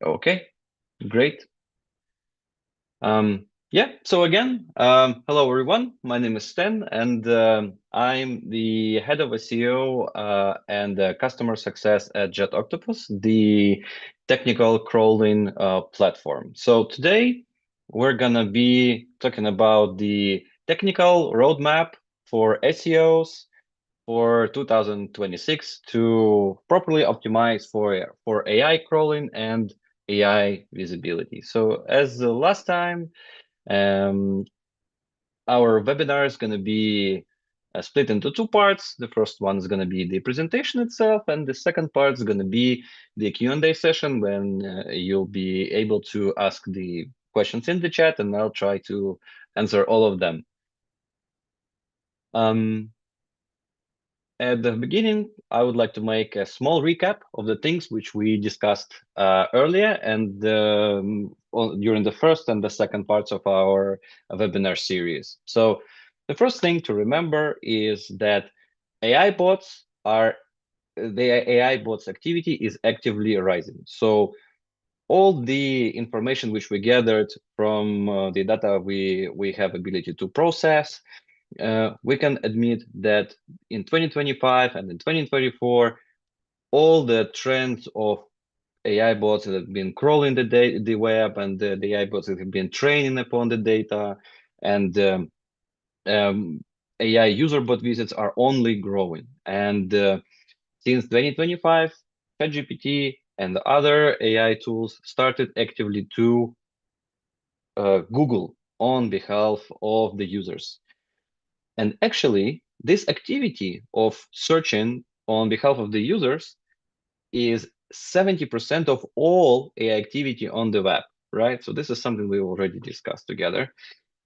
Okay, great. Yeah, so again, hello everyone. My name is Sten, and I'm the head of SEO and customer success at Jet Octopus, the technical crawling platform. So today we're gonna be talking about the technical roadmap for SEOs for 2026 to properly optimize for AI crawling and AI visibility. So as the last time, um, our webinar is going to be split into two parts. The first one is going to be the presentation itself, and the second part is going to be the Q&A session when you'll be able to ask the questions in the chat, and I'll try to answer all of them. Um, At the beginning, I would like to make a small recap of the things which we discussed earlier and during the first and the second parts of our webinar series. So the first thing to remember is that AI bots are the AI bots activity is actively rising. So all the information which we gathered from the data we have ability to process, we can admit that in 2025 and in 2024, all the trends of AI bots that have been crawling the web and the AI bots that have been training upon the data and um, AI user bot visits are only growing. And since 2025, ChatGPT and other AI tools started actively to Google on behalf of the users. And actually, this activity of searching on behalf of the users is 70% of all AI activity on the web, right? So this is something we already discussed together.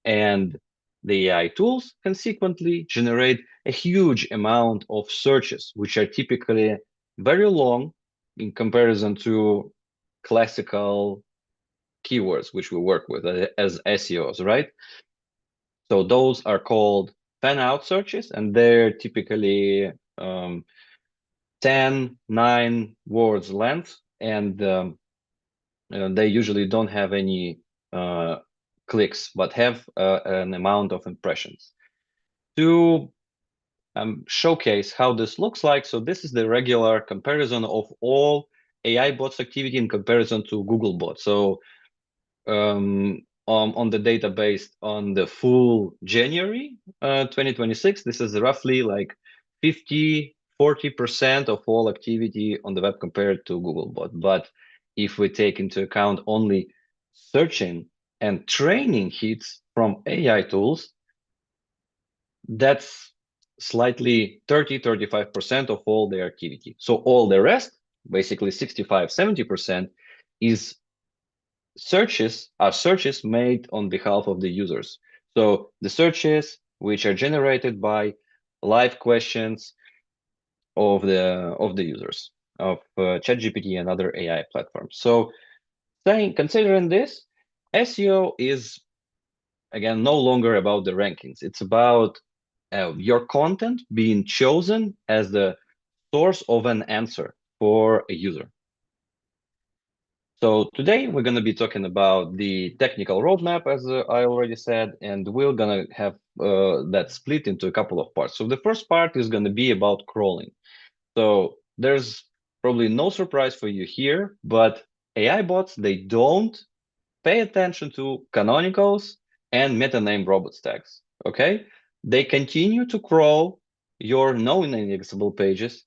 And the AI tools consequently generate a huge amount of searches, which are typically very long in comparison to classical keywords, which we work with as SEOs, right? So those are called fan out searches, and they're typically 10, 9 words length, and they usually don't have any clicks, but have an amount of impressions. To showcase how this looks like, so this is the regular comparison of all AI bots activity in comparison to Google bots. So on the data based on the full January 2026, this is roughly like 40% of all activity on the web compared to Googlebot. But if we take into account only searching and training hits from AI tools, that's slightly 35% of all their activity. So all the rest, basically 65-70%, is searches made on behalf of the users. So the searches which are generated by live questions of the users of ChatGPT and other AI platforms. So considering this, SEO is again no longer about the rankings. It's about your content being chosen as the source of an answer for a user. So today we're going to be talking about the technical roadmap, as I already said, and we're going to have that split into a couple of parts. So the first part is going to be about crawling. So there's probably no surprise for you here, but AI bots, they don't pay attention to canonicals and meta-name robots tags, okay? They continue to crawl your non-indexable pages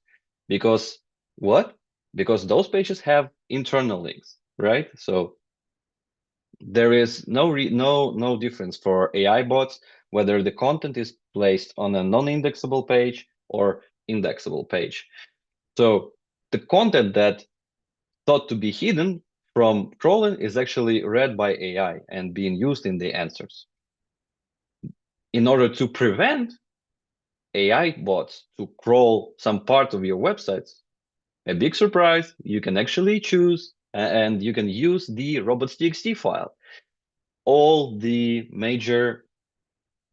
because what? Because those pages have internal links, right? So there is no difference for AI bots whether the content is placed on a non-indexable page or indexable page. So the content that thought to be hidden from crawling is actually read by AI and being used in the answers. In order to prevent AI bots to crawl some part of your websites, a big surprise, you can actually choose and you can use the robots.txt file. All the major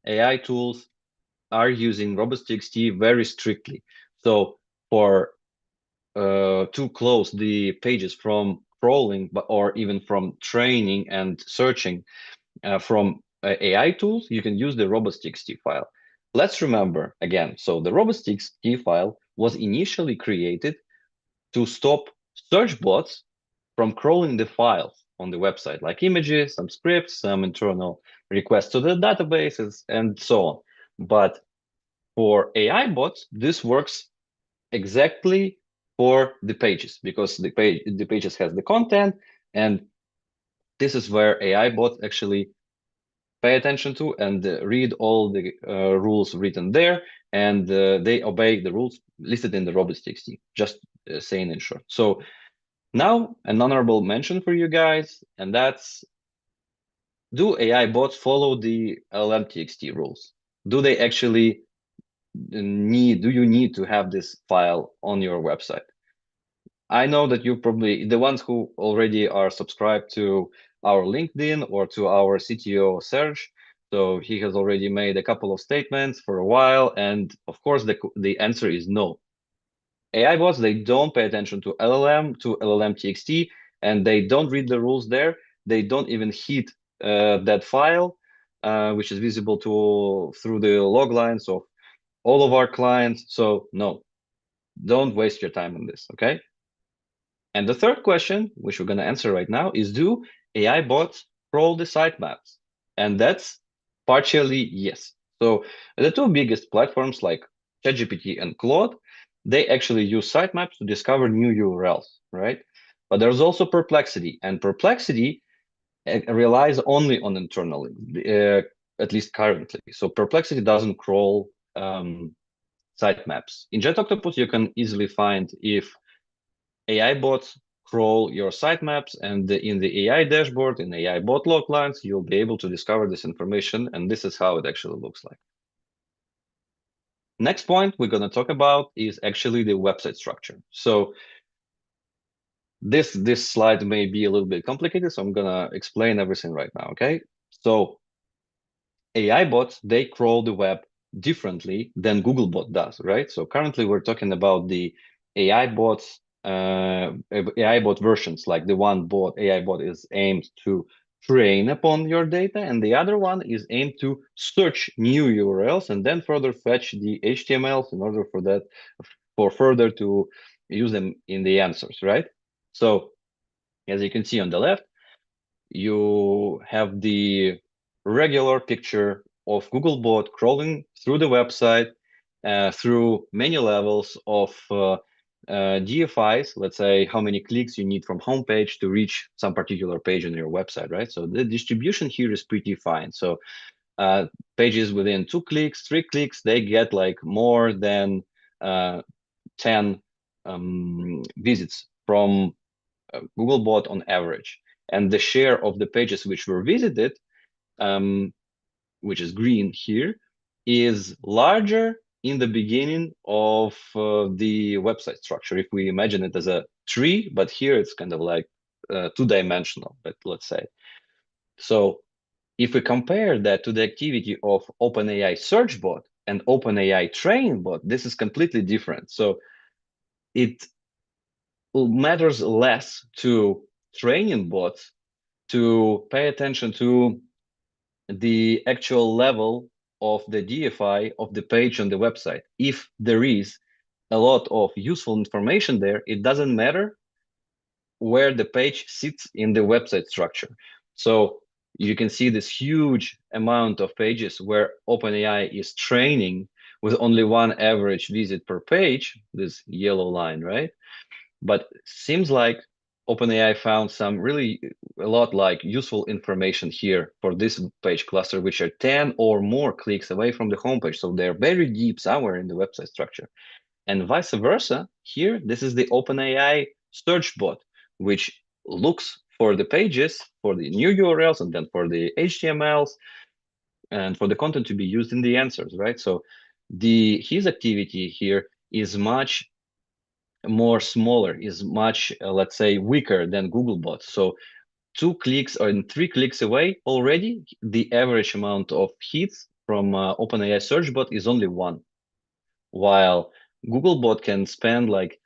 AI tools are using robots.txt very strictly. So for to close the pages from crawling, but or even from training and searching from AI tools, you can use the robots.txt file. Let's remember again. So the robots.txt file was initially created to stop search bots from crawling the files on the website, like images, some scripts, some internal requests to the databases, and so on. But for AI bots, this works exactly for the pages, because the pages has the content, and this is where AI bots actually pay attention to and read all the rules written there, and they obey the rules listed in the robots.txt, just saying in short. So now an honorable mention for you guys, and that's, do AI bots follow the LLM.txt rules? Do they actually do you need to have this file on your website? I know that you probably, the ones who already are subscribed to our LinkedIn or to our CTO Serge, so he has already made a couple of statements for a while, and of course the answer is no. AI bots, they don't pay attention to LLM.txt, and they don't read the rules there. They don't even hit that file, which is visible through the log lines of all of our clients. So no, don't waste your time on this, okay? And the third question, which we're going to answer right now, is, do AI bots crawl the sitemaps? And that's partially yes. So the two biggest platforms like ChatGPT and Claude, they actually use sitemaps to discover new URLs, right? But there's also Perplexity, and Perplexity relies only on internal links, at least currently. So Perplexity doesn't crawl sitemaps. In JetOctopus, you can easily find if AI bots crawl your sitemaps, and in the AI dashboard, in AI bot log lines, you'll be able to discover this information, and this is how it actually looks like. Next point we're going to talk about is actually the website structure. So this slide may be a little bit complicated, so I'm going to explain everything right now, okay? So AI bots, they crawl the web differently than Googlebot does, right? So currently we're talking about the AI bots, AI bot versions, like the one AI bot is aimed to train upon your data, and the other one is aimed to search new URLs and then further fetch the HTMLs in order for further to use them in the answers, right? So as you can see on the left, you have the regular picture of Googlebot crawling through the website through many levels of DFIs. Let's say how many clicks you need from homepage to reach some particular page on your website, right? So the distribution here is pretty fine. So pages within 2 clicks, 3 clicks, they get like more than 10 visits from Googlebot on average. And the share of the pages which were visited, which is green here, is larger in the beginning of the website structure. If we imagine it as a tree, but here it's kind of like two-dimensional, but let's say. So if we compare that to the activity of OpenAI search bot and OpenAI train bot, this is completely different. So it matters less to training bots to pay attention to the actual level of the DFI of the page on the website. If there is a lot of useful information there, it doesn't matter where the page sits in the website structure. So you can see this huge amount of pages where OpenAI is training with only one average visit per page, this yellow line, right? But seems like OpenAI found some really a lot like useful information here for this page cluster, which are 10 or more clicks away from the homepage. So they're very deep somewhere in the website structure. And vice versa, here, this is the OpenAI search bot, which looks for the pages, for the new URLs, and then for the HTMLs, and for the content to be used in the answers, right? So his activity here is much more smaller, is much, let's say, weaker than Googlebot. So 2 clicks or 3 clicks away already, the average amount of hits from OpenAI search bot is only 1, while Googlebot can spend like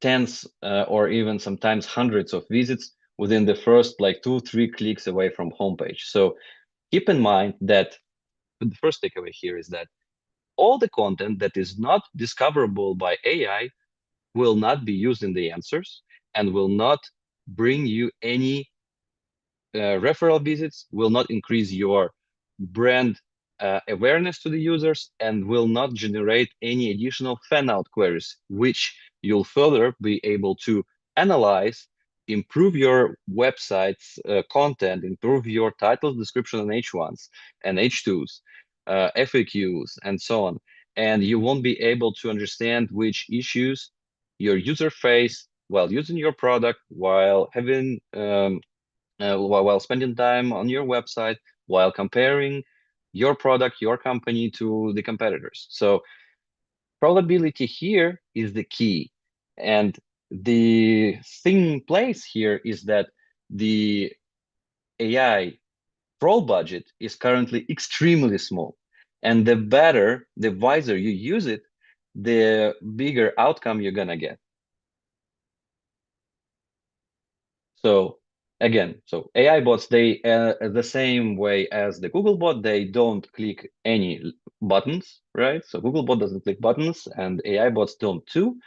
tens or even sometimes hundreds of visits within the first like 2-3 clicks away from homepage. So keep in mind that the first takeaway here is that all the content that is not discoverable by AI will not be used in the answers and will not bring you any referral visits, will not increase your brand awareness to the users, and will not generate any additional fan out queries, which you'll further be able to analyze, improve your website's content, improve your titles, description, and H1s and H2s, FAQs, and so on. And you won't be able to understand which issues your user face while using your product, while having while spending time on your website, while comparing your product, your company to the competitors. So crawlability here is the key. And the thing in place here is that the AI crawl budget is currently extremely small. And the better, the wiser you use it, the bigger outcome you're gonna get. So again, so AI bots, they the same way as the Google bot, they don't click any buttons, right? So Google bot doesn't click buttons and AI bots don't too.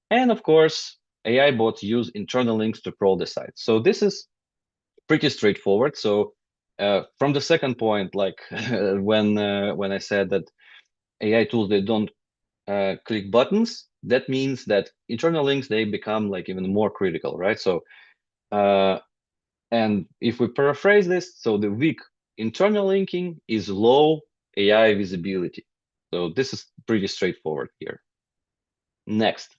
And of course, AI bots use internal links to crawl the site. So this is pretty straightforward. So from the second point, like when I said that AI tools, they don't click buttons, that means that internal links, they become like even more critical, right? So uh, and if we paraphrase this, so the weak internal linking is low AI visibility. So this is pretty straightforward here. Next,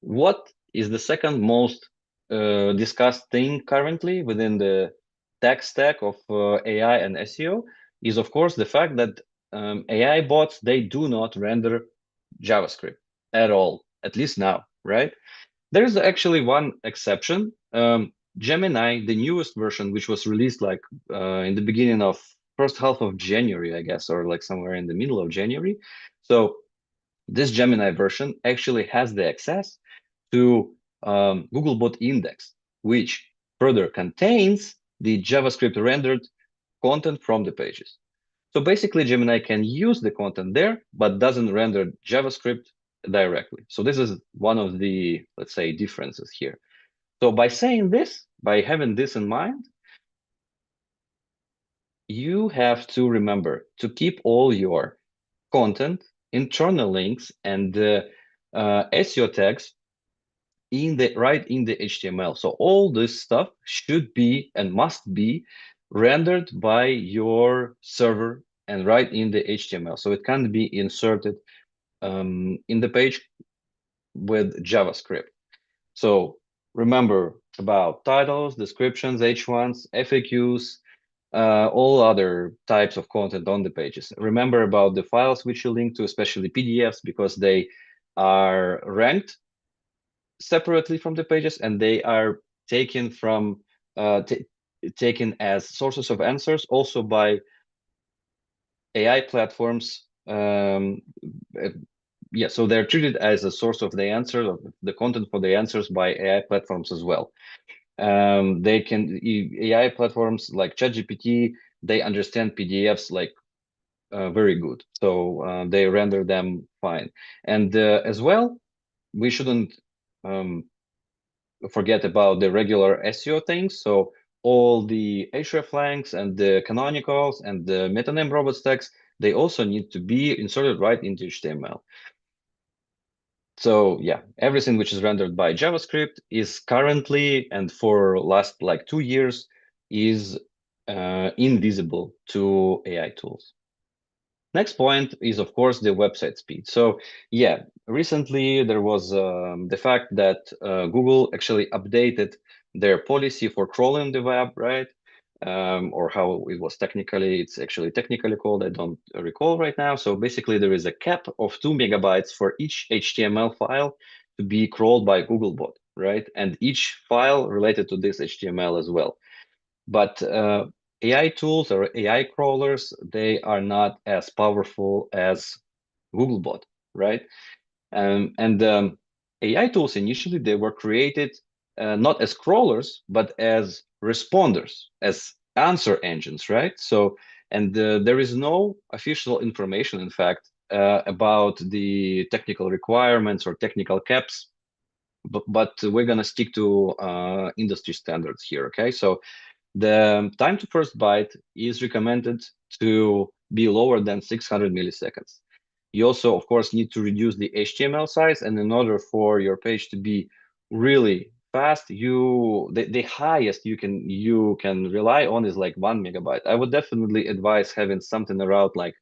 what is the second most discussed thing currently within the tech stack of AI and SEO is, of course, the fact that AI bots, they do not render JavaScript at all, at least now, right? There's actually one exception. Gemini, the newest version, which was released like in the beginning of first half of January, I guess, or like somewhere in the middle of January. So this Gemini version actually has the access to Googlebot index, which further contains the JavaScript rendered content from the pages. So basically, Gemini can use the content there, but doesn't render JavaScript directly. So this is one of the, let's say, differences here. So by saying this, by having this in mind, you have to remember to keep all your content, internal links, and SEO tags in the right in the HTML. So all this stuff should be and must be rendered by your server and right in the HTML. So it can be inserted in the page with JavaScript. So remember about titles, descriptions, H1s, FAQs, all other types of content on the pages. Remember about the files which you link to, especially PDFs, because they are ranked separately from the pages and they are taken from taken as sources of answers also by AI platforms. Yeah, so they're treated as a source of the answer of the content for the answers by AI platforms as well. They can AI platforms like ChatGPT, they understand PDFs like very good, so they render them fine. And as well, we shouldn't um, forget about the regular SEO things. So all the hreflangs and the canonicals and the metaname robots tags, they also need to be inserted right into HTML. So yeah, everything which is rendered by JavaScript is currently and for last like 2 years is invisible to AI tools. Next point is, of course, the website speed. So yeah, recently there was the fact that Google actually updated their policy for crawling the web, right? Or how it was technically, it's actually technically called, I don't recall right now. So basically there is a cap of 2 megabytes for each HTML file to be crawled by Googlebot, right? And each file related to this HTML as well. But AI tools or AI crawlers, they are not as powerful as Googlebot, right? And AI tools initially they were created not as crawlers, but as responders, as answer engines, right? So, and there is no official information, in fact, about the technical requirements or technical caps, but we're going to stick to industry standards here, okay? So the time to first byte is recommended to be lower than 600 milliseconds. You also, of course, need to reduce the HTML size, and in order for your page to be really fast, the highest you can rely on is like 1 MB. I would definitely advise having something around like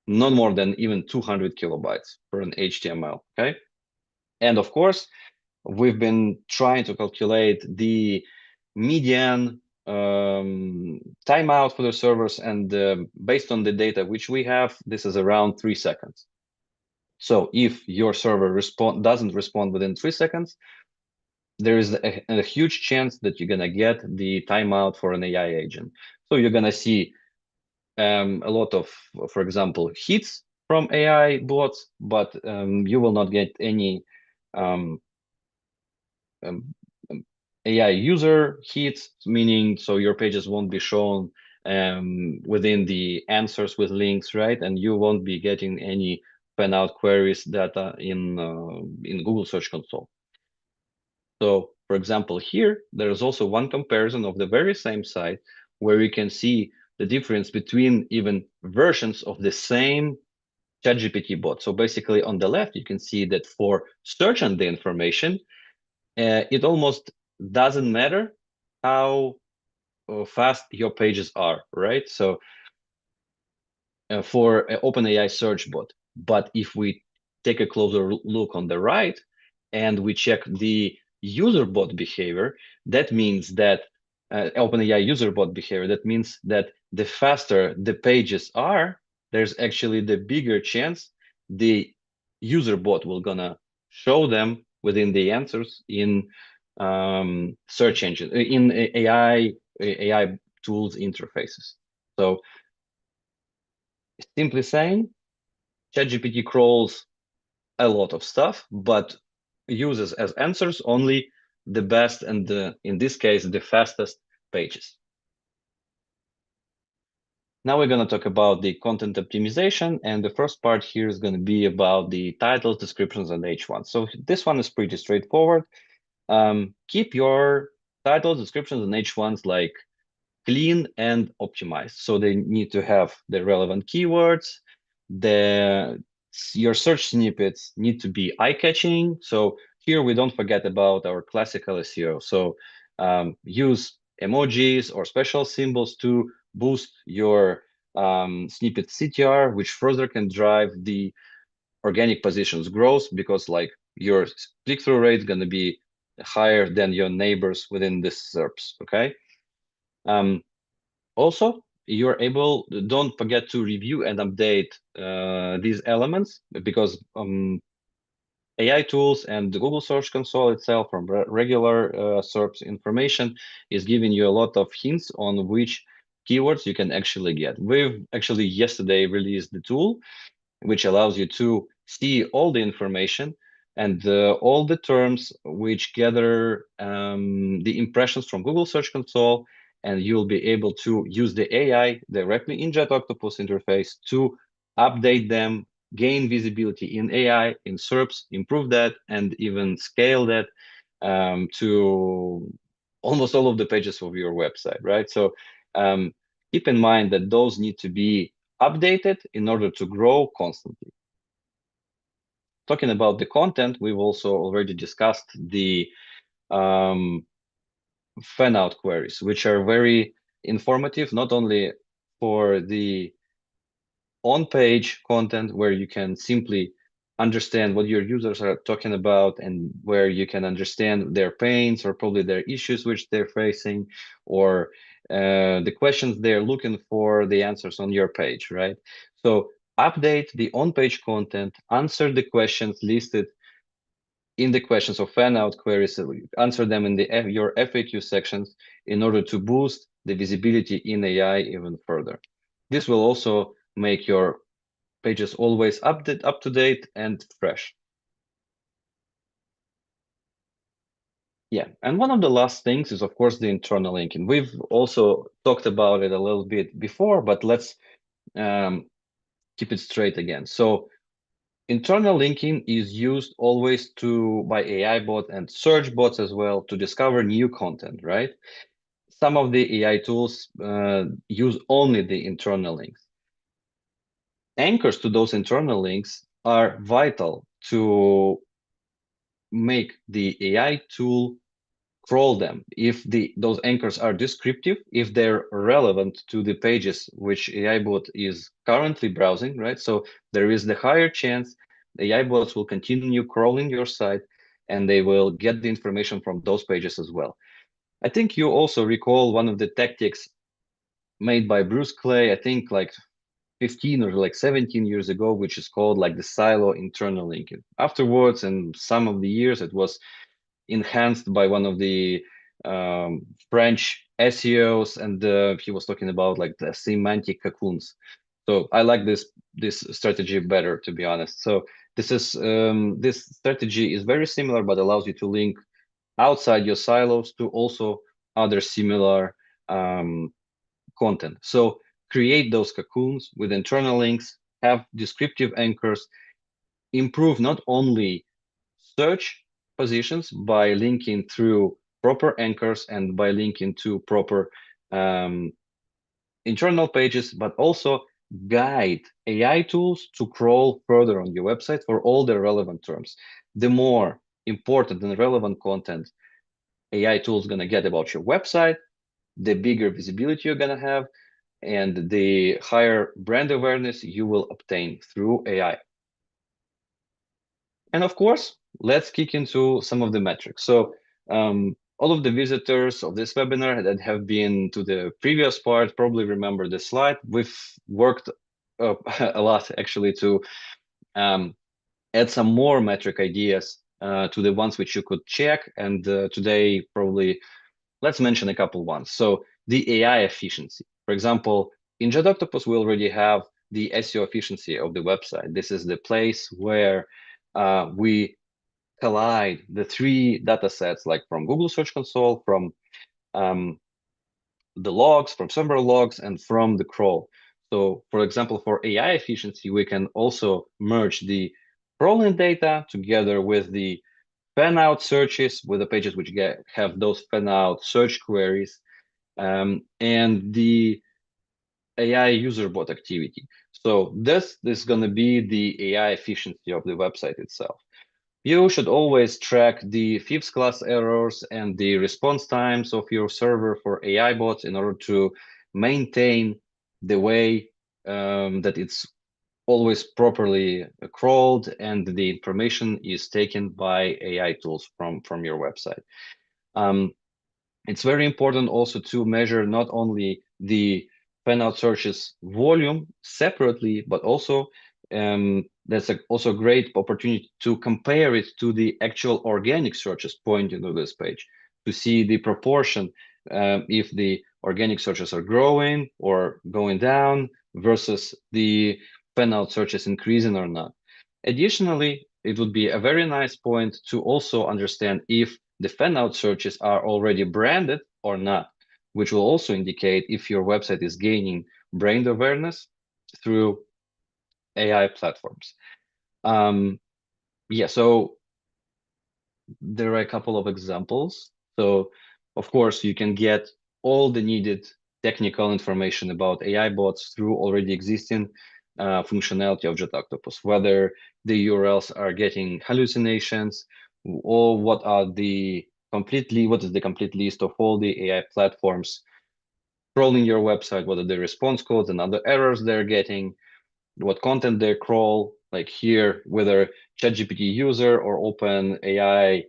not more than even 200 kilobytes for an HTML. Okay, and of course, we've been trying to calculate the median timeout for the servers, and based on the data which we have, this is around 3 seconds. So if your server doesn't respond within 3 seconds, there is a huge chance that you're gonna get the timeout for an AI agent. So you're gonna see a lot of, for example, hits from AI bots, but you will not get any um, um, AI user hits, meaning so your pages won't be shown within the answers with links, right? And you won't be getting any fan out queries data in Google Search Console. So, for example, here there is also one comparison of the very same site where you can see the difference between even versions of the same ChatGPT bot. So basically, on the left, you can see that for search on the information, it almost doesn't matter how fast your pages are, right? So for an OpenAI search bot. But if we take a closer look on the right and we check the user bot behavior, that means that OpenAI user bot behavior, that means that the faster the pages are, there's actually the bigger chance the user bot will gonna show them within the answers in search engine, in AI tools interfaces. So simply saying, ChatGPT crawls a lot of stuff, but uses as answers only the best and in this case, the fastest pages. Now we're going to talk about the content optimization, and the first part here is going to be about the titles, descriptions, and H1. So this one is pretty straightforward. Keep your titles, descriptions, and H1s like clean and optimized. So they need to have the relevant keywords. Your search snippets need to be eye-catching. So here we don't forget about our classical SEO. So use emojis or special symbols to boost your snippet CTR, which further can drive the organic positions growth, because like your click-through rate is going to be higher than your neighbors within the SERPs. Okay. Also, don't forget to review and update these elements, because AI tools and the Google Search Console itself from regular SERPs information is giving you a lot of hints on which keywords you can actually get. We've actually yesterday released the tool which allows you to see all the information and all the terms which gather the impressions from Google Search Console, and you'll be able to use the AI directly in JetOctopus interface to update them, gain visibility in AI, in SERPs, improve that, and even scale that to almost all of the pages of your website, right? So keep in mind that those need to be updated in order to grow constantly. Talking about the content, we've also already discussed the fan out queries, which are very informative, not only for the on-page content where you can simply understand what your users are talking about and where you can understand their pains or probably their issues which they're facing, or the questions they're looking for the answers on your page, right? So update the on-page content, answer the questions listed in the questions of fan out queries, answer them in your FAQ sections in order to boost the visibility in AI even further. This will also make your pages always up to date and fresh. Yeah, and one of the last things is, of course, the internal linking. We've also talked about it a little bit before, but let's um, keep it straight again. So internal linking is used always to by AI bot and search bots as well to discover new content, right? Some of the AI tools use only the internal links. Anchors to those internal links are vital to make the AI tool crawl them. If those anchors are descriptive, if they're relevant to the pages which AI bot is currently browsing, right? So there is the higher chance the AI bots will continue crawling your site and they will get the information from those pages as well. I think you also recall one of the tactics made by Bruce Clay, I think like 15 or like 17 years ago, which is called like the silo internal linking. Afterwards, and some of the years, it was enhanced by one of the French SEOs, and he was talking about like the semantic cocoons. So I like this strategy better, to be honest. So this strategy is very similar, but allows you to link outside your silos to also other similar um, content. So create those cocoons with internal links, have descriptive anchors, improve not only search positions by linking through proper anchors and by linking to proper um, internal pages, but also guide AI tools to crawl further on your website for all the relevant terms. The more important and relevant content AI tools going to get about your website, the bigger visibility you're going to have, and the higher brand awareness you will obtain through AI. And of course, let's kick into some of the metrics. So all of the visitors of this webinar that have been to the previous part probably remember this slide. We've worked a lot actually to um, add some more metric ideas to the ones which you could check. And today, probably, let's mention a couple ones. So the AI efficiency. For example, in JetOctopus, we already have the SEO efficiency of the website. This is the place where we collide the three data sets, like from Google Search Console, from um, the logs, from server logs, and from the crawl. So, for example, for AI efficiency, we can also merge the crawling data together with the fan out searches with the pages which have those fan out search queries and the AI user bot activity. So this is going to be the AI efficiency of the website itself. You should always track the fifth class errors and the response times of your server for AI bots in order to maintain the way that it's always properly crawled and the information is taken by AI tools from your website. Um, it's very important also to measure not only the fan out searches volume separately, but also that's also a great opportunity to compare it to the actual organic searches pointing to this page to see the proportion if the organic searches are growing or going down versus the fan out searches increasing or not. Additionally, it would be a very nice point to also understand if the fan out searches are already branded or not, which will also indicate if your website is gaining brand awareness through AI platforms. Yeah, so there are a couple of examples. So, of course, you can get all the needed technical information about AI bots through already existing functionality of JetOctopus, whether the URLs are getting hallucinations or what is the complete list of all the AI platforms crawling your website, what are the response codes and other errors they're getting, what content they crawl, like here, whether ChatGPT user or OpenAI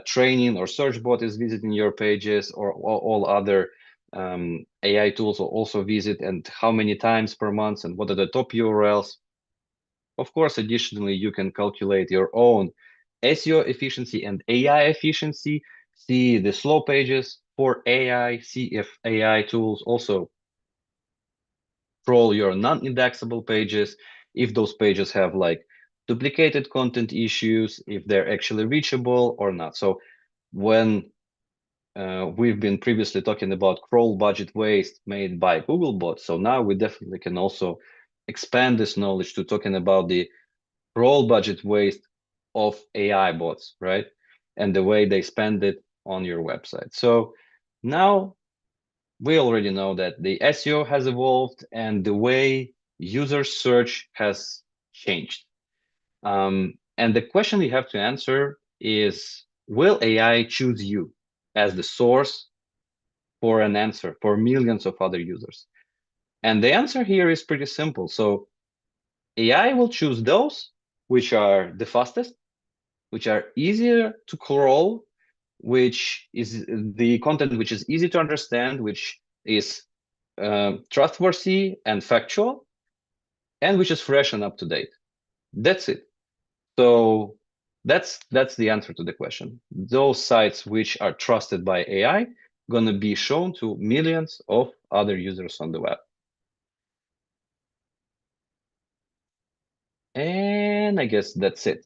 training or search bot is visiting your pages, or all other AI tools will also visit, and how many times per month, and what are the top URLs. Of course, additionally, you can calculate your own SEO efficiency and AI efficiency, see the slow pages for AI, see if AI tools also crawl your non-indexable pages, if those pages have like duplicated content issues, if they're actually reachable or not. So when we've been previously talking about crawl budget waste made by Googlebot. So now we definitely can also expand this knowledge to talking about the crawl budget waste of AI bots, right? And the way they spend it on your website. So now we already know that the SEO has evolved and the way user search has changed. And the question you have to answer is, will AI choose you as the source for an answer for millions of other users? And the answer here is pretty simple. So AI will choose those which are the fastest, which are easier to crawl, which is the content which is easy to understand, which is trustworthy and factual, and which is fresh and up to date. That's it. So that's the answer to the question. Those sites which are trusted by AI gonna be shown to millions of other users on the web. And I guess that's it.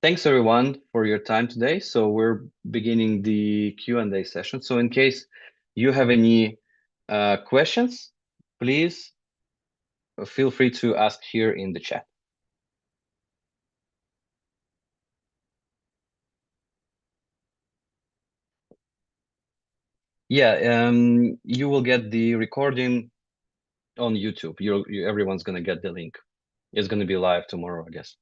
Thanks everyone for your time today. So we're beginning the Q&A session. So in case you have any questions, please feel free to ask here in the chat. Yeah, you will get the recording on YouTube. Everyone's gonna get the link. It's gonna be live tomorrow, I guess.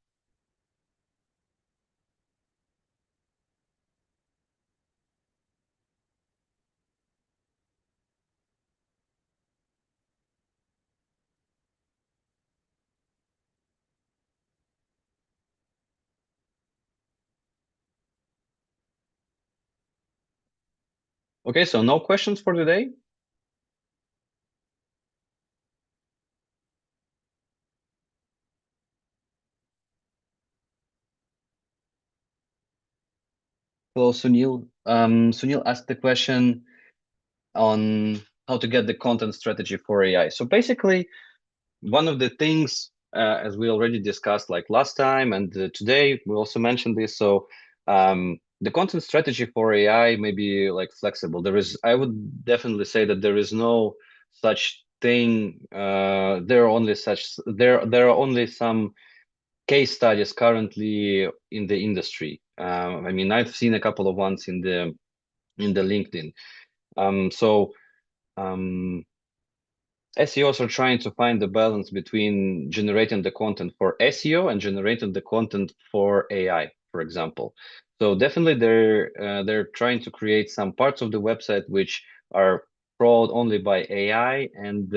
Okay, so no questions for today. Well, Sunil, Sunil asked the question on how to get the content strategy for AI. So basically, one of the things, as we already discussed, like last time and today, we also mentioned this. So the content strategy for AI may be like flexible. I would definitely say that there is no such thing. There are only some case studies currently in the industry. I mean, I've seen a couple of ones in the LinkedIn. So SEOs are trying to find the balance between generating the content for SEO and generating the content for AI, for example. So definitely they're trying to create some parts of the website which are crawled only by AI and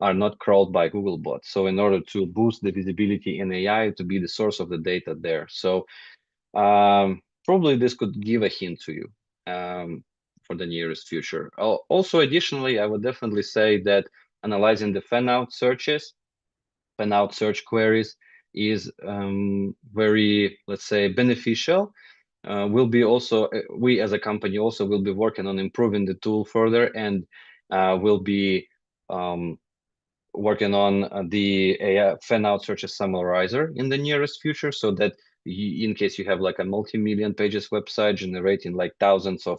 are not crawled by Googlebot. So in order to boost the visibility in AI to be the source of the data there. So probably this could give a hint to you for the nearest future. Also, additionally, I would definitely say that analyzing the fan out search queries is very, let's say, beneficial. We'll be also, we as a company also will be working on improving the tool further, and we'll be working on the AI fan out searches summarizer in the nearest future, so that in case you have like a multi-million pages website generating like thousands of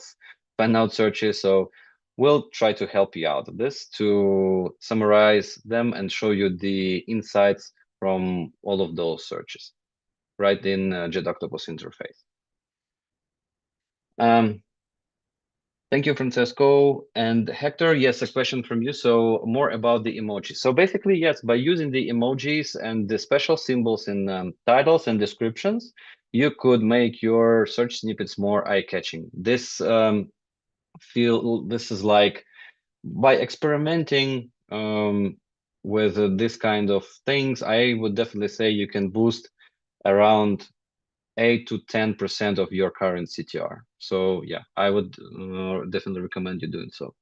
fan out searches, so we'll try to help you out with this to summarize them and show you the insights from all of those searches right in JetOctopus interface. Thank you, Francesco. And Hector, yes, a question from you. So more about the emojis. So basically, yes, by using the emojis and the special symbols in titles and descriptions, you could make your search snippets more eye-catching. This is like by experimenting with this kind of things, I would definitely say you can boost around 8 to 10% of your current CTR. So yeah, I would definitely recommend you doing so.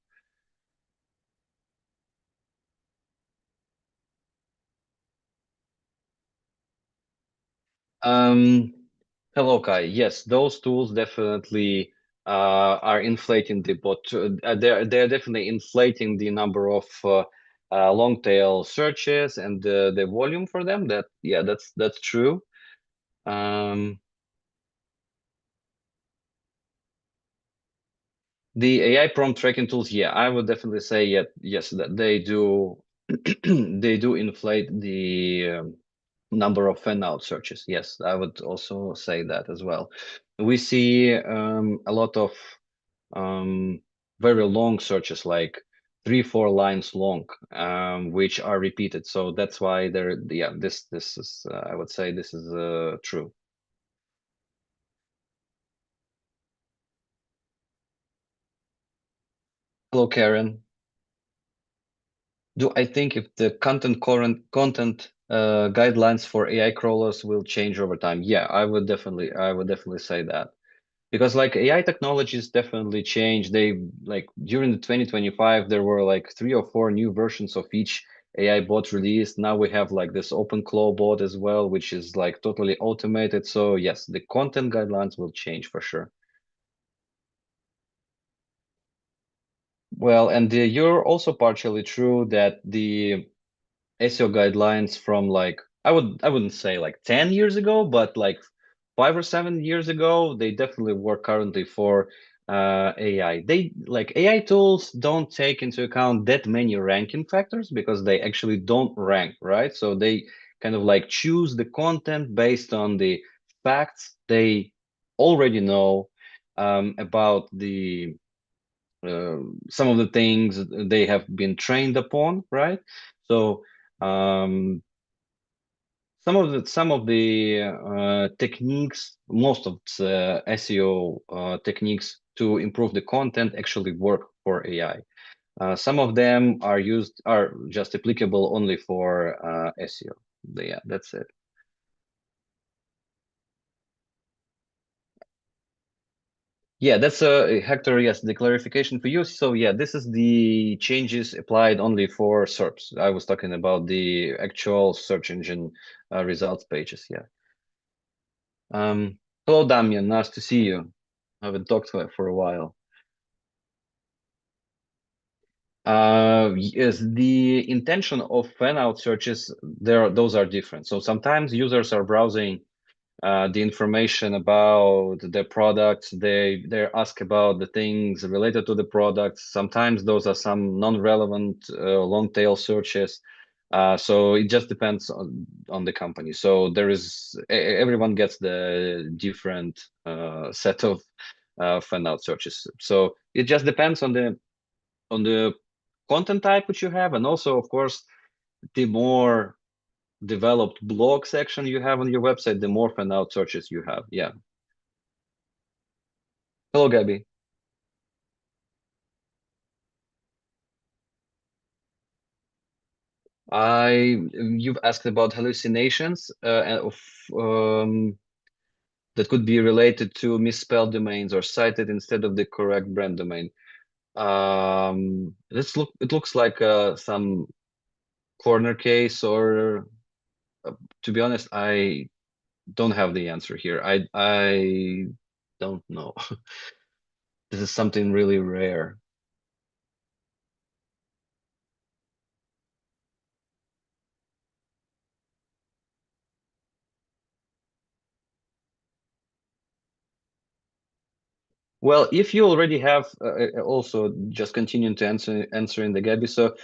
Um, Hello, Kai. Yes, those tools definitely are inflating the bot. They're definitely inflating the number of long tail searches and the volume for them. That's true. Um, The AI prompt tracking tools, yeah, I would definitely say yes, that they do they do inflate the number of fan out searches. Yes, I would also say that as well. We see a lot of um, very long searches, like 3, 4 lines long, which are repeated. So that's why there, yeah, this is I would say this is true. Hello, Karen. Do I think if the content guidelines for AI crawlers will change over time? Yeah, I would definitely say that. Because like AI technologies definitely change. They like during the 2025, there were like 3 or 4 new versions of each AI bot released. Now we have like this open claw bot as well, which is like totally automated. So yes, the content guidelines will change for sure. Well, and you're also partially true that the SEO guidelines from like I wouldn't say like 10 years ago, but like 5 or 7 years ago, they definitely work currently for AI. They like AI tools don't take into account that many ranking factors because they actually don't rank, right? So they kind of like choose the content based on the facts they already know about the some of the things they have been trained upon, right? So um, some of the techniques, most of the SEO techniques to improve the content actually work for AI. Some of them are just applicable only for SEO. Yeah, that's it. Yeah, that's Hector. Yes, the clarification for you. So yeah, this is the changes applied only for SERPs. I was talking about the actual search engine results pages. Yeah. Hello, Damian. Nice to see you. I haven't talked for a while. Yes, the intention of fan out searches those are different. So sometimes users are browsing the information about the products. They ask about the things related to the products. Sometimes those are some non-relevant long tail searches. So it just depends on the company. So everyone gets the different set of fan out searches. So it just depends on the content type which you have, and also of course the more developed blog section you have on your website, the more fan out searches you have. Yeah. Hello, Gabby. You've asked about hallucinations that could be related to misspelled domains or cited instead of the correct brand domain. It looks like some corner case, or to be honest, I don't have the answer here. I don't know. This is something really rare. Well, if you already have also just continuing to answering the Gabby. So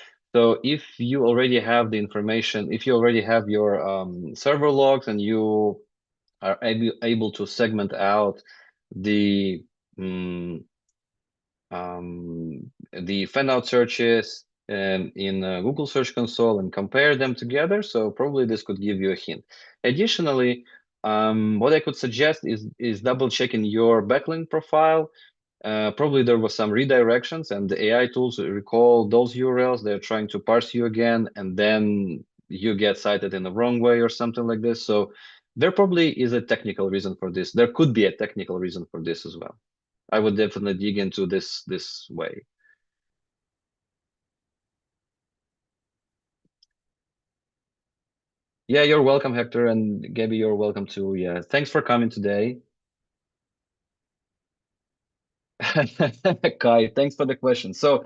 if you already have the information, if you already have your server logs and you are able to segment out the mm, the fan out searches in Google Search Console and compare them together. So probably this could give you a hint. Additionally, what I could suggest is double checking your backlink profile. Probably there was some redirections, and the AI tools recall those URLs. They're trying to parse you again, and then you get cited in the wrong way or something like this. So there probably is a technical reason for this. There could be a technical reason for this as well. I would definitely dig into this way. Yeah, you're welcome, Hector, and Gabby, you're welcome too. Yeah, thanks for coming today. Kai, thanks for the question. So,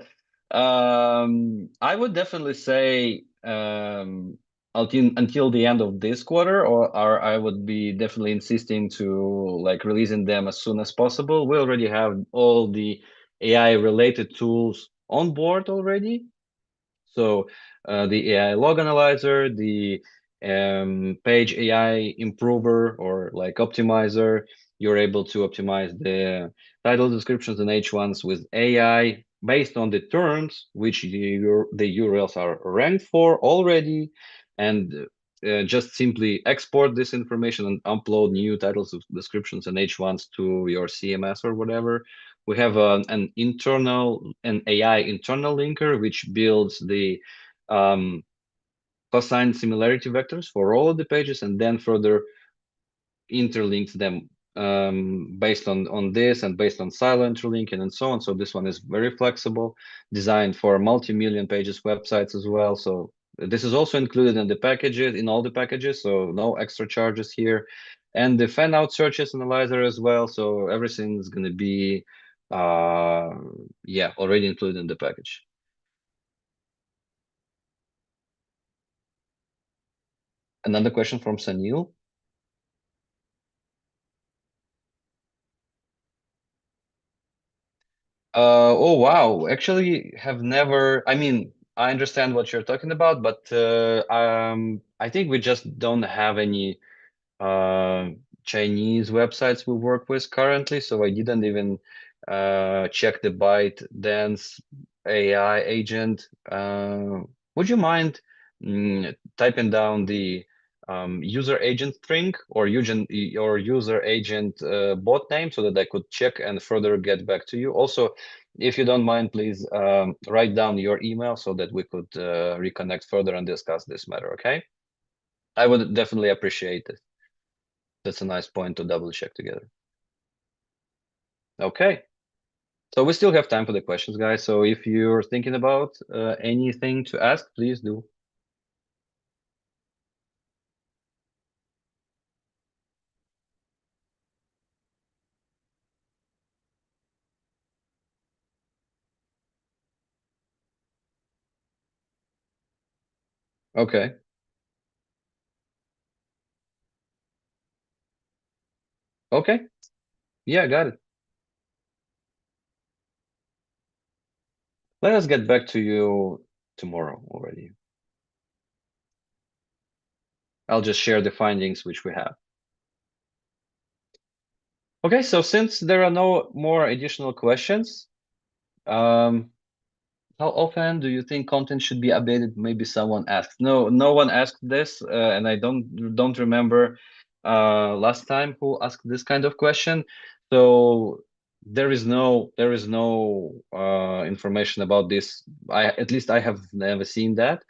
I would definitely say until the end of this quarter, or I would be definitely insisting to like releasing them as soon as possible. We already have all the AI related tools on board already. So the AI log analyzer, the page AI improver or like optimizer, you're able to optimize the title descriptions and H1s with AI based on the terms which the URLs are ranked for already, and just simply export this information and upload new titles, descriptions, and H1s to your CMS or whatever. We have an AI internal linker which builds the um, cosine similarity vectors for all of the pages and then further interlinks them based on this and based on silent interlinking and so on. So this one is very flexible, designed for multi-million pages websites as well. So this is also included in the packages, in all the packages, so no extra charges here. And the fan out searches analyzer as well. So everything's going to be, yeah, already included in the package. Another question from Sanil. Oh wow. Actually, have never. I mean, I understand what you're talking about, but I think we just don't have any uh, Chinese websites we work with currently, so I didn't even check the ByteDance AI agent. Would you mind typing down the user agent string or user agent bot name so that I could check and further get back to you? Also, if you don't mind, please write down your email so that we could reconnect further and discuss this matter, okay? I would definitely appreciate it. That's a nice point to double check together. Okay. So we still have time for the questions, guys. So if you're thinking about anything to ask, please do. Okay. Okay. Yeah, got it. Let us get back to you tomorrow already. I'll just share the findings which we have. Okay, so since there are no more additional questions, um, how often do you think content should be updated? Maybe someone asked. No, no one asked this, and I don't remember last time who asked this kind of question. So there is no information about this. I at least I have never seen that.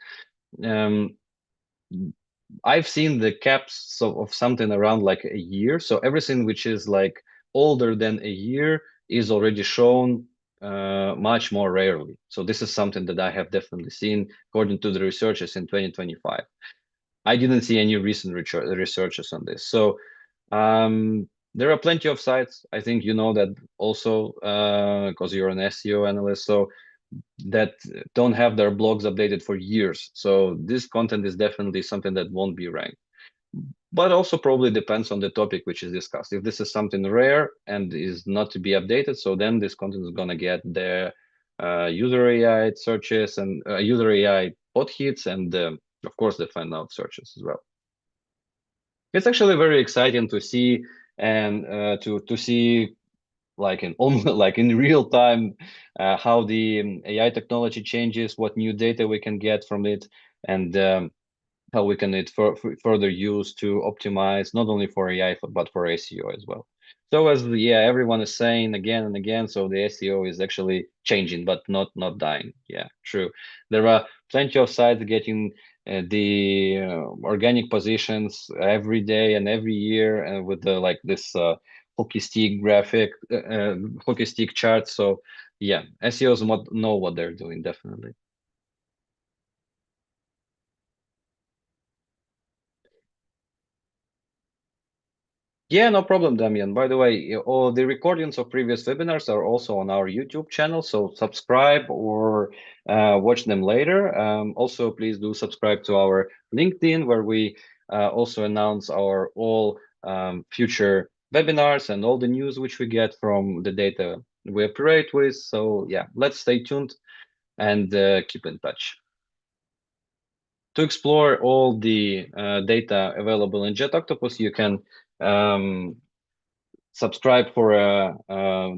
Um, I've seen the caps of something around like a year. So everything which is like older than a year is already shown much more rarely. So this is something that I have definitely seen according to the researchers in 2025. I didn't see any recent researchers on this. So there are plenty of sites. I think you know that also because you're an SEO analyst. So that don't have their blogs updated for years. So this content is definitely something that won't be ranked. But also probably depends on the topic which is discussed. If this is something rare and is not to be updated, so then this content is gonna get the user AI searches and user AI bot hits and of course the fan out searches as well. It's actually very exciting to see and to see like in almost like in real time how the AI technology changes, what new data we can get from it, and how we can further use to optimize not only for AI but for SEO as well. So as yeah, everyone is saying again and again, so the SEO is actually changing, but not dying. Yeah, true. There are plenty of sites getting the organic positions every day and every year, and with the like this hockey stick graphic, hockey stick chart. So yeah, SEOs know what they're doing definitely. Yeah, no problem, Damian. By the way, all the recordings of previous webinars are also on our YouTube channel, so subscribe or watch them later. Also, please do subscribe to our LinkedIn, where we also announce our all future webinars and all the news which we get from the data we operate with. So yeah, let's stay tuned and keep in touch. To explore all the data available in JetOctopus, you can subscribe for a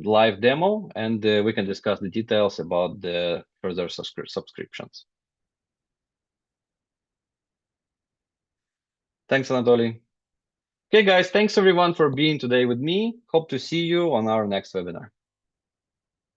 live demo, and we can discuss the details about the further subscriptions. Thanks, Anatoly. Okay, guys, thanks everyone for being today with me. Hope to see you on our next webinar.